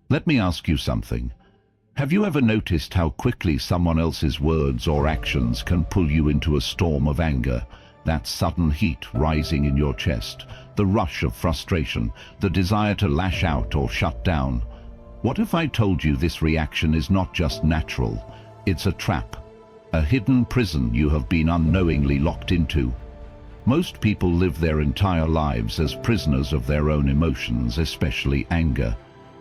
Let me ask you something. Have you ever noticed how quickly someone else's words or actions can pull you into a storm of anger? That sudden heat rising in your chest, the rush of frustration, the desire to lash out or shut down. What if I told you this reaction is not just natural? It's a trap, a hidden prison you have been unknowingly locked into. Most people live their entire lives as prisoners of their own emotions, especially anger.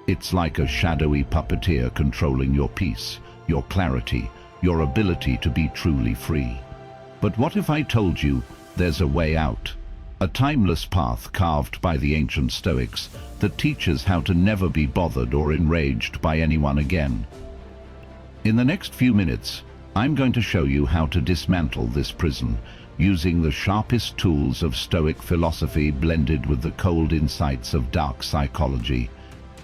It's like a shadowy puppeteer controlling your peace, your clarity, your ability to be truly free. But what if I told you there's a way out? A timeless path carved by the ancient Stoics that teaches how to never be bothered or enraged by anyone again. In the next few minutes, I'm going to show you how to dismantle this prison, using the sharpest tools of Stoic philosophy blended with the cold insights of dark psychology.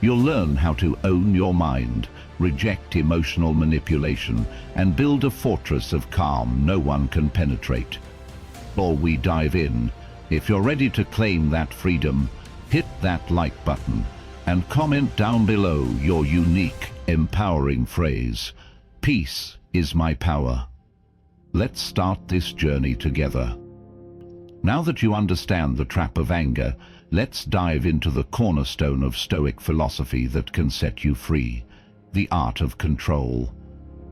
You'll learn how to own your mind, reject emotional manipulation, and build a fortress of calm no one can penetrate. Before we dive in, if you're ready to claim that freedom, hit that like button and comment down below your unique, empowering phrase, "Peace is my power." Let's start this journey together. Now that you understand the trap of anger, let's dive into the cornerstone of Stoic philosophy that can set you free, the art of control.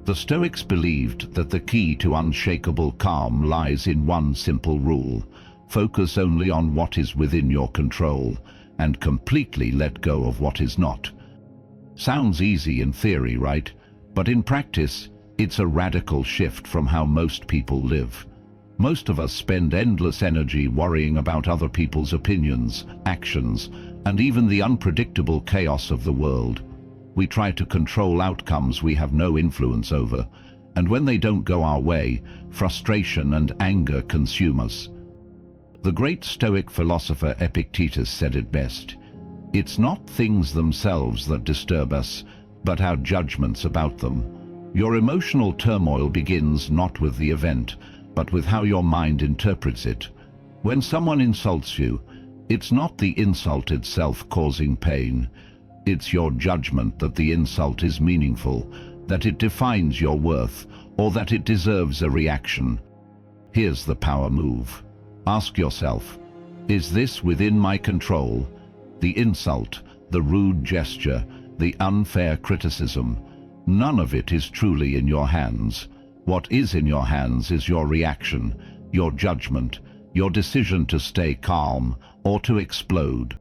The Stoics believed that the key to unshakable calm lies in one simple rule: focus only on what is within your control and completely let go of what is not. Sounds easy in theory, right? But in practice, it's a radical shift from how most people live. Most of us spend endless energy worrying about other people's opinions, actions, and even the unpredictable chaos of the world. We try to control outcomes we have no influence over, and when they don't go our way, frustration and anger consume us. The great Stoic philosopher Epictetus said it best: "It's not things themselves that disturb us, but our judgments about them." Your emotional turmoil begins not with the event, but with how your mind interprets it. When someone insults you, it's not the insult itself causing pain. It's your judgment that the insult is meaningful, that it defines your worth, or that it deserves a reaction. Here's the power move. Ask yourself, is this within my control? The insult, the rude gesture, the unfair criticism, none of it is truly in your hands. What is in your hands is your reaction, your judgment, your decision to stay calm or to explode.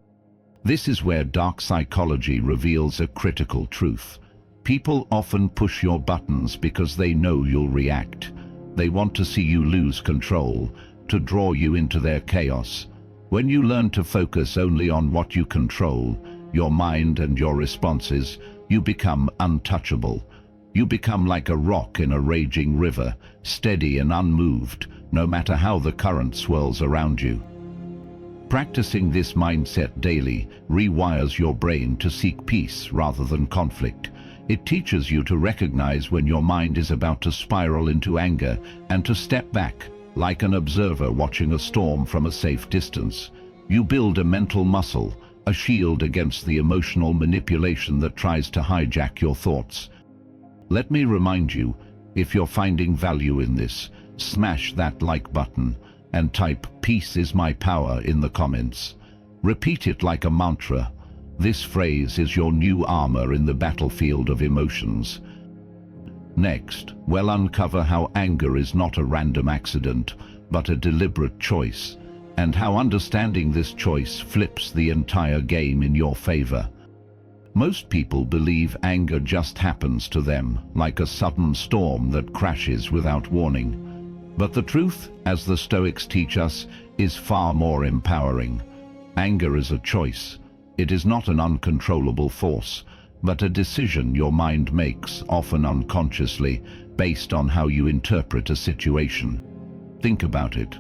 This is where dark psychology reveals a critical truth. People often push your buttons because they know you'll react. They want to see you lose control, to draw you into their chaos. When you learn to focus only on what you control, your mind and your responses, you become untouchable. You become like a rock in a raging river, steady and unmoved, no matter how the current swirls around you. Practicing this mindset daily rewires your brain to seek peace rather than conflict. It teaches you to recognize when your mind is about to spiral into anger and to step back, like an observer watching a storm from a safe distance. You build a mental muscle, a shield against the emotional manipulation that tries to hijack your thoughts. Let me remind you, if you're finding value in this, smash that like button and type "Peace is my power" in the comments. Repeat it like a mantra. This phrase is your new armor in the battlefield of emotions. Next, we'll uncover how anger is not a random accident, but a deliberate choice, and how understanding this choice flips the entire game in your favor. Most people believe anger just happens to them, like a sudden storm that crashes without warning. But the truth, as the Stoics teach us, is far more empowering. Anger is a choice. It is not an uncontrollable force, but a decision your mind makes, often unconsciously, based on how you interpret a situation. Think about it.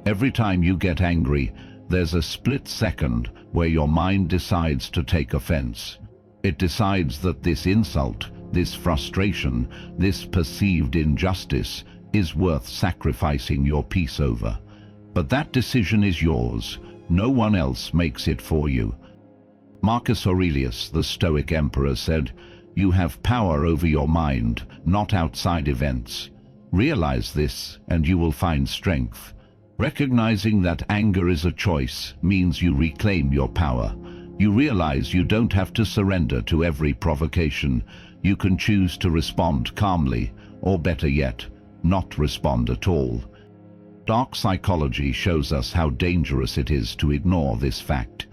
Every time you get angry, there's a split second where your mind decides to take offense. It decides that this insult, this frustration, this perceived injustice is worth sacrificing your peace over. But that decision is yours. No one else makes it for you. Marcus Aurelius, the Stoic emperor, said, "You have power over your mind, not outside events. Realize this, and you will find strength." Recognizing that anger is a choice means you reclaim your power. You realize you don't have to surrender to every provocation. You can choose to respond calmly, or better yet, not respond at all. Dark psychology shows us how dangerous it is to ignore this fact.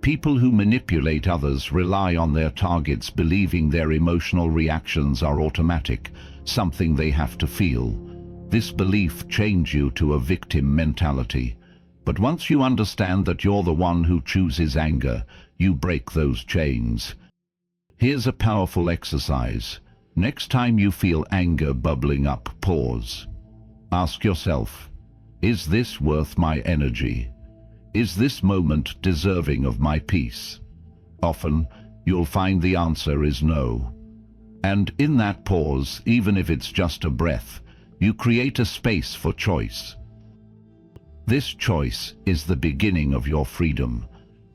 People who manipulate others rely on their targets, believing their emotional reactions are automatic, something they have to feel. This belief chains you to a victim mentality. But once you understand that you're the one who chooses anger, you break those chains. Here's a powerful exercise. Next time you feel anger bubbling up, pause. Ask yourself, is this worth my energy? Is this moment deserving of my peace? Often, you'll find the answer is no. And in that pause, even if it's just a breath, you create a space for choice. This choice is the beginning of your freedom,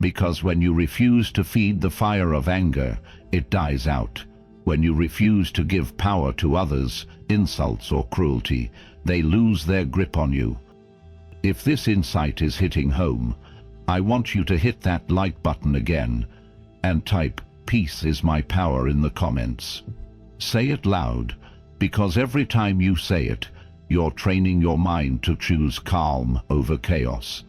because when you refuse to feed the fire of anger, it dies out. When you refuse to give power to others, insults or cruelty, they lose their grip on you. If this insight is hitting home, I want you to hit that like button again and type "Peace is my power" in the comments. Say it loud, because every time you say it, you're training your mind to choose calm over chaos.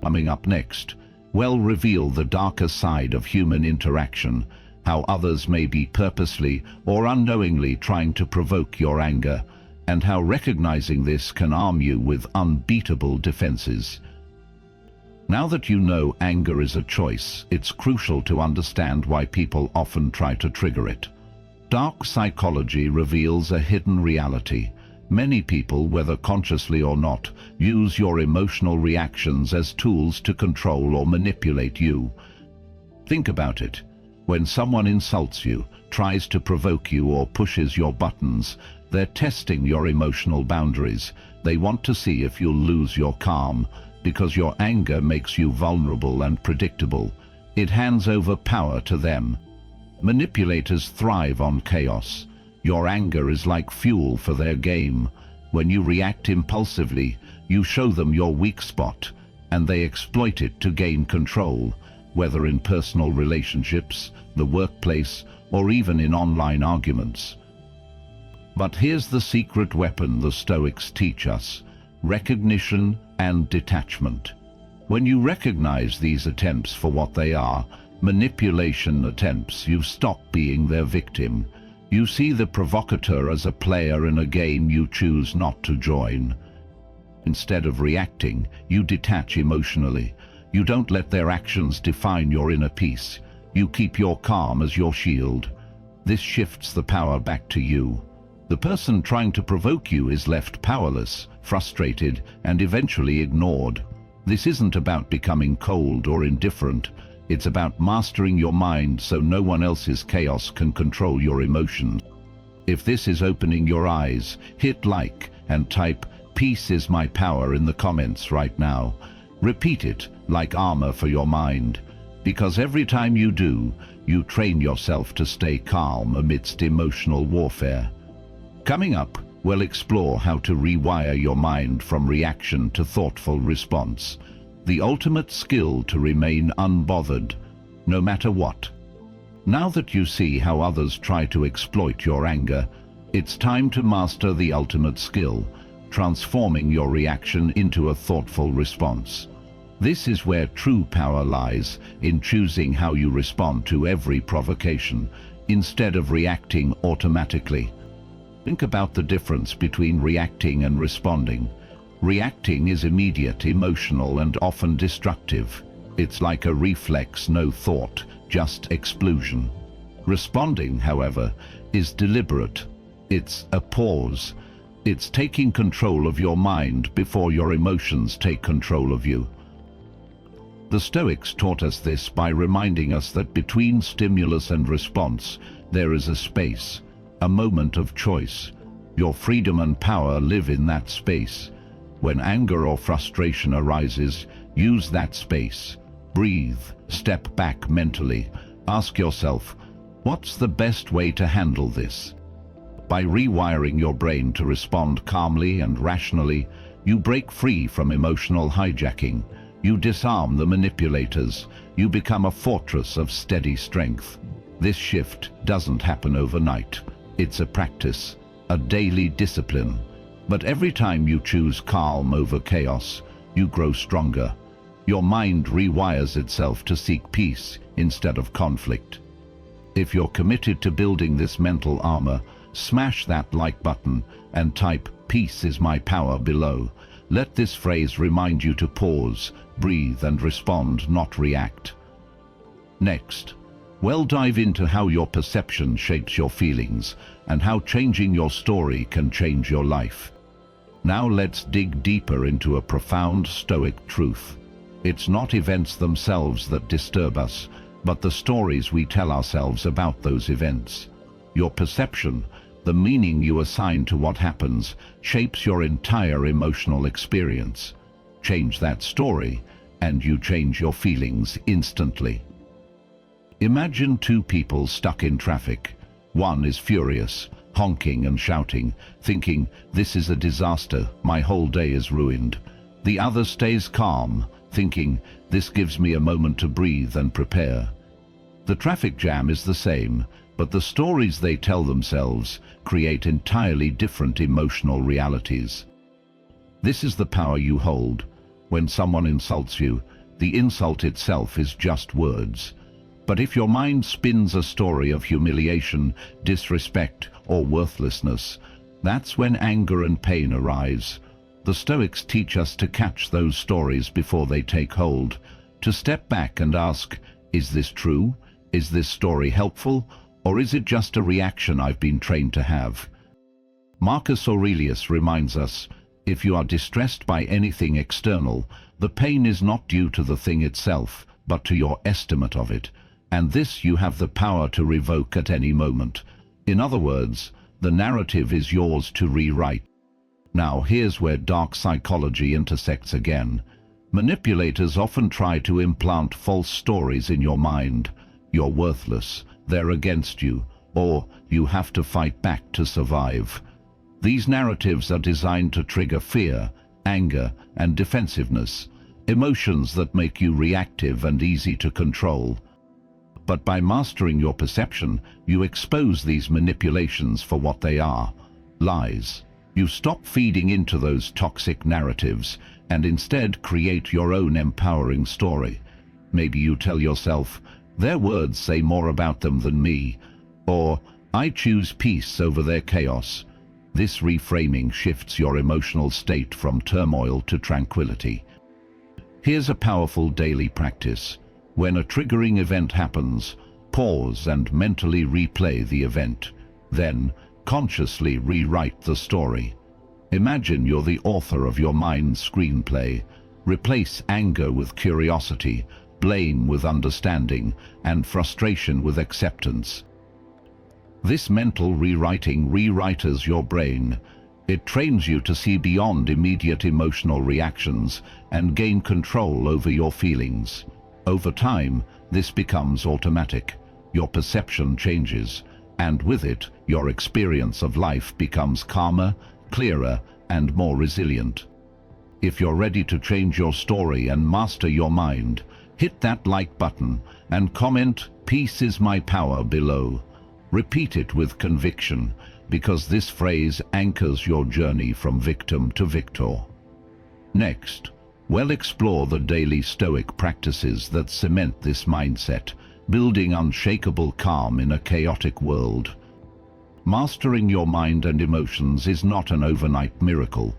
Coming up next, we'll reveal the darker side of human interaction, how others may be purposely or unknowingly trying to provoke your anger, and how recognizing this can arm you with unbeatable defenses. Now that you know anger is a choice, it's crucial to understand why people often try to trigger it. Dark psychology reveals a hidden reality. Many people, whether consciously or not, use your emotional reactions as tools to control or manipulate you. Think about it. When someone insults you, tries to provoke you, or pushes your buttons, they're testing your emotional boundaries. They want to see if you'll lose your calm, because your anger makes you vulnerable and predictable. It hands over power to them. Manipulators thrive on chaos. Your anger is like fuel for their game. When you react impulsively, you show them your weak spot, and they exploit it to gain control, whether in personal relationships, the workplace, or even in online arguments. But here's the secret weapon the Stoics teach us: recognition and detachment. When you recognize these attempts for what they are, manipulation attempts, you stop being their victim. You see the provocateur as a player in a game you choose not to join. Instead of reacting, you detach emotionally. You don't let their actions define your inner peace. You keep your calm as your shield. This shifts the power back to you. The person trying to provoke you is left powerless, frustrated, and eventually ignored. This isn't about becoming cold or indifferent. It's about mastering your mind so no one else's chaos can control your emotions. If this is opening your eyes, hit like and type "Peace is my power" in the comments right now. Repeat it like armor for your mind, because every time you do, you train yourself to stay calm amidst emotional warfare. Coming up, we'll explore how to rewire your mind from reaction to thoughtful response. The ultimate skill to remain unbothered, no matter what. Now that you see how others try to exploit your anger, it's time to master the ultimate skill, transforming your reaction into a thoughtful response. This is where true power lies, in choosing how you respond to every provocation, instead of reacting automatically. Think about the difference between reacting and responding. Reacting is immediate, emotional, and often destructive. It's like a reflex, no thought, just explosion. Responding, however, is deliberate. It's a pause. It's taking control of your mind before your emotions take control of you. The Stoics taught us this by reminding us that between stimulus and response, there is a space, a moment of choice. Your freedom and power live in that space. When anger or frustration arises, use that space. Breathe, step back mentally. Ask yourself, what's the best way to handle this? By rewiring your brain to respond calmly and rationally, you break free from emotional hijacking. You disarm the manipulators. You become a fortress of steady strength. This shift doesn't happen overnight. It's a practice, a daily discipline. But every time you choose calm over chaos, you grow stronger. Your mind rewires itself to seek peace instead of conflict. If you're committed to building this mental armor, smash that like button and type "Peace is my power" below. Let this phrase remind you to pause, breathe, and respond, not react. Next, we'll dive into how your perception shapes your feelings and how changing your story can change your life. Now let's dig deeper into a profound Stoic truth. It's not events themselves that disturb us, but the stories we tell ourselves about those events. Your perception, the meaning you assign to what happens, shapes your entire emotional experience. Change that story, and you change your feelings instantly. Imagine two people stuck in traffic. One is furious, honking and shouting, thinking, "This is a disaster, my whole day is ruined." The other stays calm, thinking, "This gives me a moment to breathe and prepare." The traffic jam is the same, but the stories they tell themselves create entirely different emotional realities. This is the power you hold. When someone insults you, the insult itself is just words. But if your mind spins a story of humiliation, disrespect, or worthlessness, that's when anger and pain arise. The Stoics teach us to catch those stories before they take hold, to step back and ask, is this true? Is this story helpful? Or is it just a reaction I've been trained to have? Marcus Aurelius reminds us, if you are distressed by anything external, the pain is not due to the thing itself, but to your estimate of it. And this you have the power to revoke at any moment. In other words, the narrative is yours to rewrite. Now here's where dark psychology intersects again. Manipulators often try to implant false stories in your mind. You're worthless, they're against you, or you have to fight back to survive. These narratives are designed to trigger fear, anger, and defensiveness, emotions that make you reactive and easy to control. But by mastering your perception, you expose these manipulations for what they are, lies. You stop feeding into those toxic narratives and instead create your own empowering story. Maybe you tell yourself, "Their words say more about them than me," or "I choose peace over their chaos." This reframing shifts your emotional state from turmoil to tranquility. Here's a powerful daily practice. When a triggering event happens, pause and mentally replay the event. Then, consciously rewrite the story. Imagine you're the author of your mind's screenplay. Replace anger with curiosity, blame with understanding, and frustration with acceptance. This mental rewriting rewriters your brain. It trains you to see beyond immediate emotional reactions and gain control over your feelings. Over time, this becomes automatic. Your perception changes, and with it, your experience of life becomes calmer, clearer, and more resilient. If you're ready to change your story and master your mind, hit that like button and comment "Peace is my power" below. Repeat it with conviction, because this phrase anchors your journey from victim to victor. Next, we'll explore the daily Stoic practices that cement this mindset, building unshakable calm in a chaotic world. Mastering your mind and emotions is not an overnight miracle.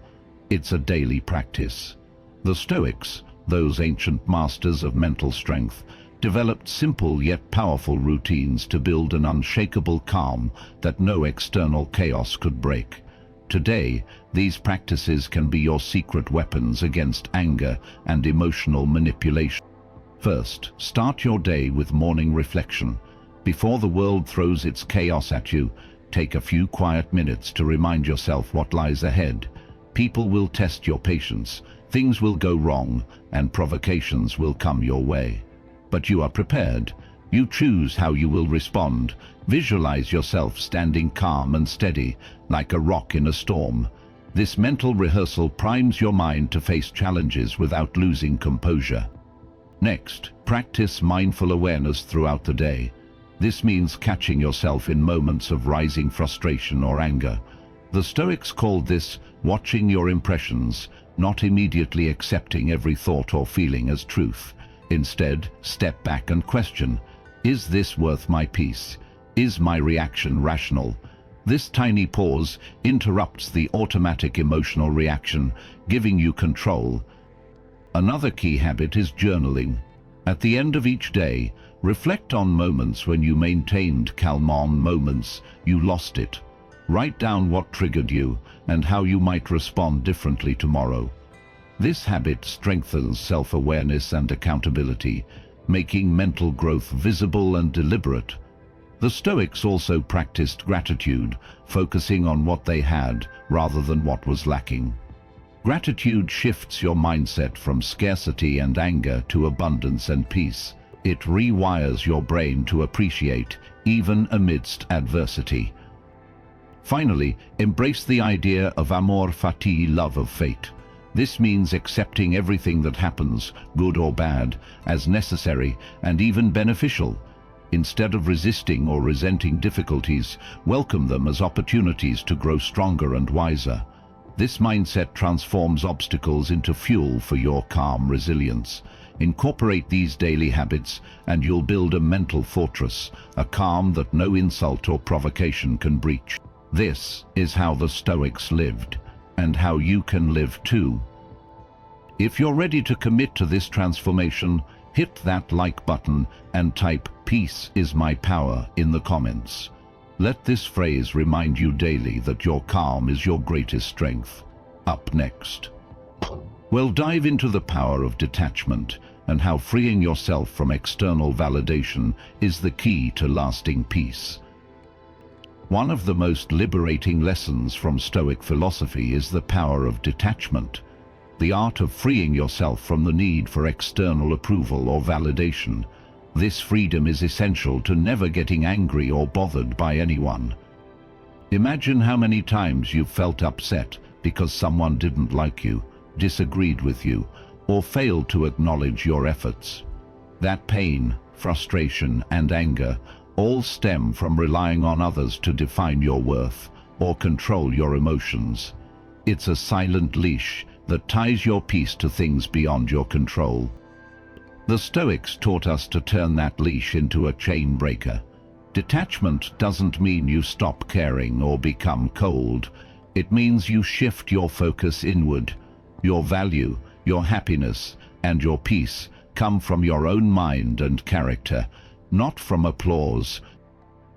It's a daily practice. The Stoics, those ancient masters of mental strength, developed simple yet powerful routines to build an unshakable calm that no external chaos could break. Today, these practices can be your secret weapons against anger and emotional manipulation. First, start your day with morning reflection. Before the world throws its chaos at you, take a few quiet minutes to remind yourself what lies ahead. People will test your patience, things will go wrong, and provocations will come your way. But you are prepared. You choose how you will respond. Visualize yourself standing calm and steady, like a rock in a storm. This mental rehearsal primes your mind to face challenges without losing composure. Next, practice mindful awareness throughout the day. This means catching yourself in moments of rising frustration or anger. The Stoics called this watching your impressions, not immediately accepting every thought or feeling as truth. Instead, step back and question, is this worth my peace? Is my reaction rational? This tiny pause interrupts the automatic emotional reaction, giving you control. Another key habit is journaling. At the end of each day, reflect on moments when you maintained calm, on moments you lost it. Write down what triggered you and how you might respond differently tomorrow. This habit strengthens self-awareness and accountability, making mental growth visible and deliberate. The Stoics also practiced gratitude, focusing on what they had rather than what was lacking. Gratitude shifts your mindset from scarcity and anger to abundance and peace. It rewires your brain to appreciate, even amidst adversity. Finally, embrace the idea of amor fati, love of fate. This means accepting everything that happens, good or bad, as necessary and even beneficial. Instead of resisting or resenting difficulties, welcome them as opportunities to grow stronger and wiser. This mindset transforms obstacles into fuel for your calm resilience. Incorporate these daily habits and you'll build a mental fortress, a calm that no insult or provocation can breach. This is how the Stoics lived, and how you can live too. If you're ready to commit to this transformation, hit that like button and type "Peace is my power" in the comments. Let this phrase remind you daily that your calm is your greatest strength. Up next, we'll dive into the power of detachment and how freeing yourself from external validation is the key to lasting peace. One of the most liberating lessons from Stoic philosophy is the power of detachment, the art of freeing yourself from the need for external approval or validation. This freedom is essential to never getting angry or bothered by anyone. Imagine how many times you've felt upset because someone didn't like you, disagreed with you, or failed to acknowledge your efforts. That pain, frustration, and anger all stem from relying on others to define your worth or control your emotions. It's a silent leash that ties your peace to things beyond your control. The Stoics taught us to turn that leash into a chain breaker. Detachment doesn't mean you stop caring or become cold. It means you shift your focus inward. Your value, your happiness, and your peace come from your own mind and character, not from applause.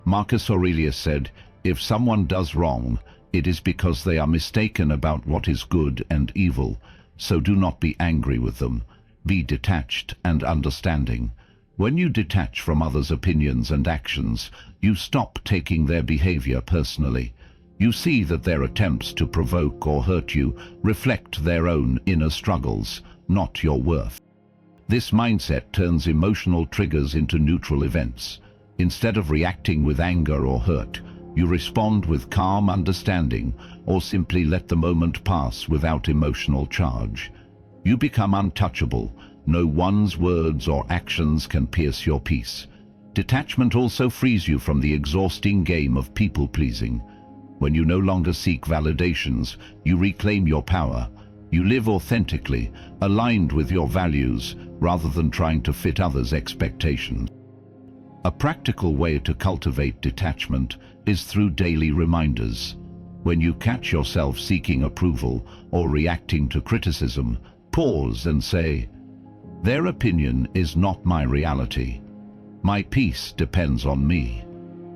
Marcus Aurelius said, "If someone does wrong, it is because they are mistaken about what is good and evil, so do not be angry with them. Be detached and understanding." When you detach from others' opinions and actions, you stop taking their behavior personally. You see that their attempts to provoke or hurt you reflect their own inner struggles, not your worth. This mindset turns emotional triggers into neutral events. Instead of reacting with anger or hurt, you respond with calm understanding or simply let the moment pass without emotional charge. You become untouchable. No one's words or actions can pierce your peace. Detachment also frees you from the exhausting game of people-pleasing. When you no longer seek validations, you reclaim your power. You live authentically, aligned with your values, rather than trying to fit others' expectations. A practical way to cultivate detachment is through daily reminders. When you catch yourself seeking approval or reacting to criticism, pause and say, "Their opinion is not my reality. My peace depends on me."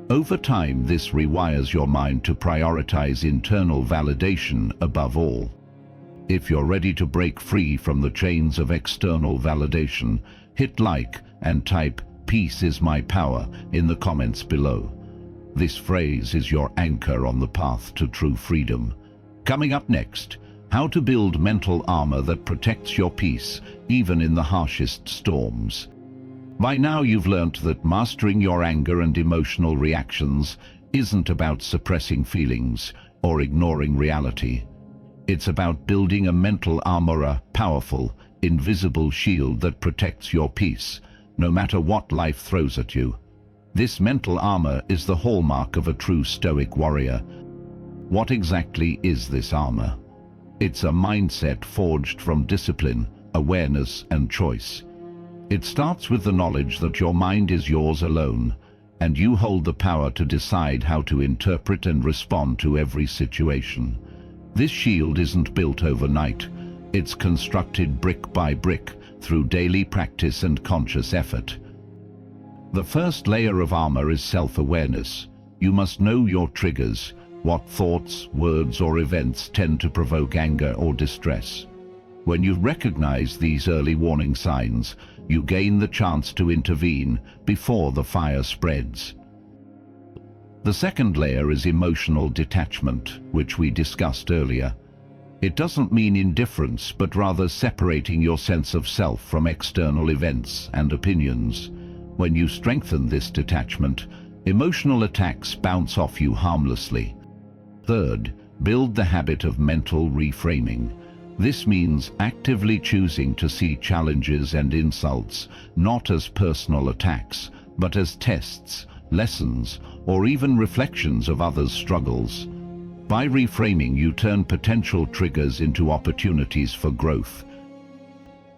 Over time, this rewires your mind to prioritize internal validation above all. If you're ready to break free from the chains of external validation, hit like and type "Peace is my power" in the comments below. This phrase is your anchor on the path to true freedom. Coming up next, how to build mental armor that protects your peace even in the harshest storms. By now you've learnt that mastering your anger and emotional reactions isn't about suppressing feelings or ignoring reality. It's about building a mental armor, a powerful, invisible shield that protects your peace, no matter what life throws at you. This mental armor is the hallmark of a true Stoic warrior. What exactly is this armor? It's a mindset forged from discipline, awareness, and choice. It starts with the knowledge that your mind is yours alone, and you hold the power to decide how to interpret and respond to every situation. This shield isn't built overnight. It's constructed brick by brick through daily practice and conscious effort. The first layer of armor is self-awareness. You must know your triggers, what thoughts, words, or events tend to provoke anger or distress. When you recognize these early warning signs, you gain the chance to intervene before the fire spreads. The second layer is emotional detachment, which we discussed earlier. It doesn't mean indifference, but rather separating your sense of self from external events and opinions. When you strengthen this detachment, emotional attacks bounce off you harmlessly. Third, build the habit of mental reframing. This means actively choosing to see challenges and insults not as personal attacks, but as tests, lessons, or even reflections of others' struggles. By reframing, you turn potential triggers into opportunities for growth.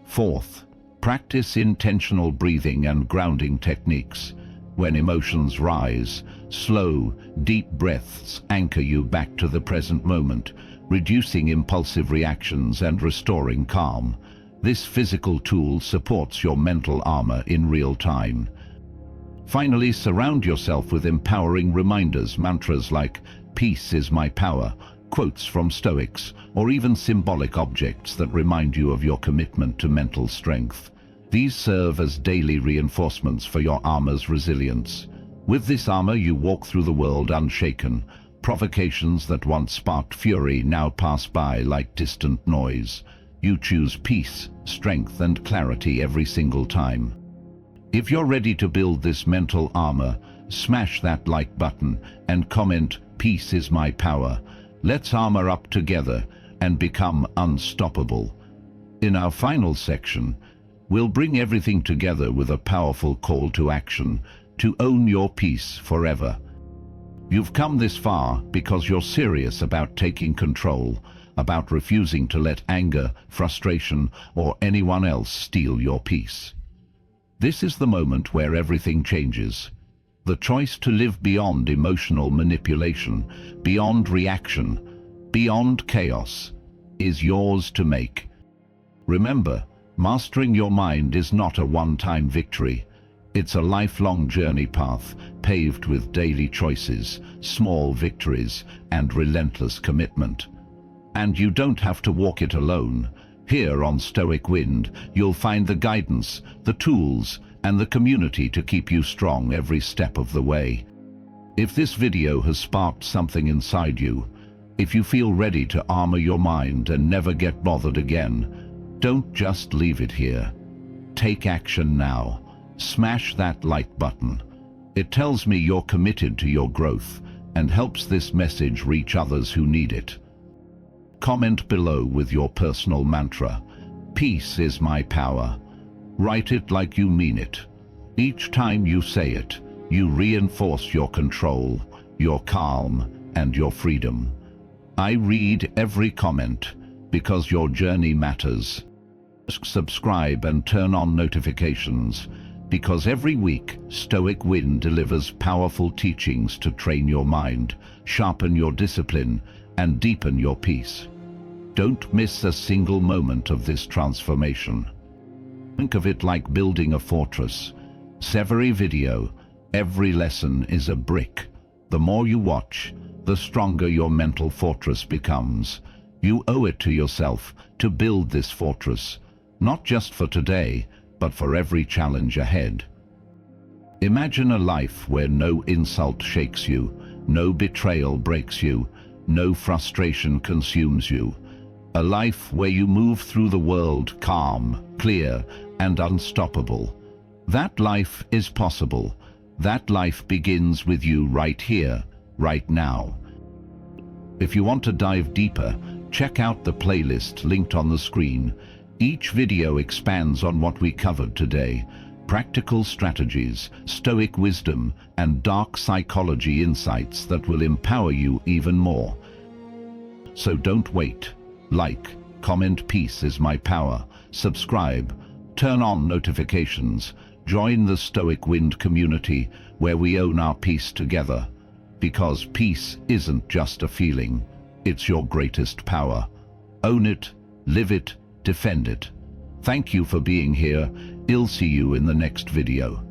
Fourth, practice intentional breathing and grounding techniques. When emotions rise, slow, deep breaths anchor you back to the present moment, reducing impulsive reactions and restoring calm. This physical tool supports your mental armor in real time. Finally, surround yourself with empowering reminders, mantras like "Peace is my power," quotes from Stoics, or even symbolic objects that remind you of your commitment to mental strength. These serve as daily reinforcements for your armor's resilience. With this armor, you walk through the world unshaken. Provocations that once sparked fury now pass by like distant noise. You choose peace, strength, and clarity every single time. If you're ready to build this mental armor, smash that like button and comment, "Peace is my power." Let's armor up together and become unstoppable. In our final section, we'll bring everything together with a powerful call to action, to own your peace forever. You've come this far because you're serious about taking control, about refusing to let anger, frustration, or anyone else steal your peace. This is the moment where everything changes. The choice to live beyond emotional manipulation, beyond reaction, beyond chaos, is yours to make. Remember, mastering your mind is not a one-time victory. It's a lifelong journey path, paved with daily choices, small victories, and relentless commitment. And you don't have to walk it alone. Here on Stoic Wind, you'll find the guidance, the tools, and the community to keep you strong every step of the way. If this video has sparked something inside you, if you feel ready to armor your mind and never get bothered again, don't just leave it here. Take action now. Smash that like button. It tells me you're committed to your growth and helps this message reach others who need it. Comment below with your personal mantra. "Peace is my power." Write it like you mean it. Each time you say it, you reinforce your control, your calm, and your freedom. I read every comment because your journey matters. Subscribe and turn on notifications, because every week Stoic Wind delivers powerful teachings to train your mind, sharpen your discipline, and deepen your peace. Don't miss a single moment of this transformation. Think of it like building a fortress. Every video, every lesson is a brick. The more you watch, the stronger your mental fortress becomes. You owe it to yourself to build this fortress, not just for today, but for every challenge ahead. Imagine a life where no insult shakes you, no betrayal breaks you, no frustration consumes you. A life where you move through the world calm, clear, and unstoppable. That life is possible. That life begins with you right here, right now. If you want to dive deeper, check out the playlist linked on the screen. Each video expands on what we covered today: practical strategies, Stoic wisdom, and dark psychology insights that will empower you even more. So don't wait. Like, comment, peace is my power. Subscribe, turn on notifications, join the Stoic Wind community where we own our peace together. Because peace isn't just a feeling, it's your greatest power. Own it, live it, defend it. Thank you for being here. I'll see you in the next video.